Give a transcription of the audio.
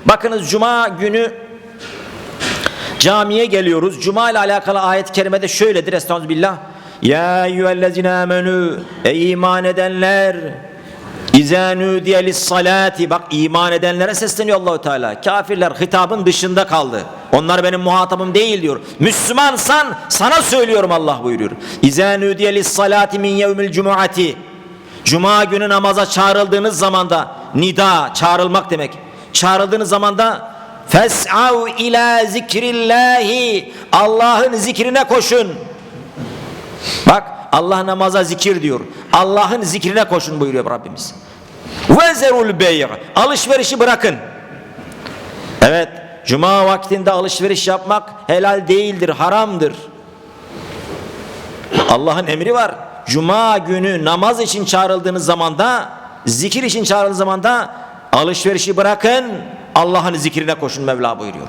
Bakınız cuma günü camiye geliyoruz. Cuma ile alakalı ayet-i kerimede şöyledir. Estağfirullah. Ya eyyühellezine amenü, ey iman edenler, İzâ nûdiye lissalâti, bak iman edenlere sesleniyor Allahu Teala. Kafirler hitabın dışında kaldı. Onlar benim muhatabım değil diyor. Müslümansan sana söylüyorum Allah buyuruyor. İzâ nûdiye lissalâti min yevmil cumuati. Cuma günü namaza çağrıldığınız zamanda, nida çağrılmak demek. Çağrıldığınız zamanda fes'av ila zikrillahi, Allah'ın zikrine koşun. Bak Allah namaza zikir diyor. Allah'ın zikrine koşun buyuruyor Rabbimiz. Ve zerul bey', alışverişi bırakın. Evet, cuma vaktinde alışveriş yapmak helal değildir, haramdır. Allah'ın emri var. Cuma günü namaz için çağrıldığınız zamanda, zikir için çağrıldığınız zamanda alışverişi bırakın, Allah'ın zikrine koşun Mevla buyuruyor.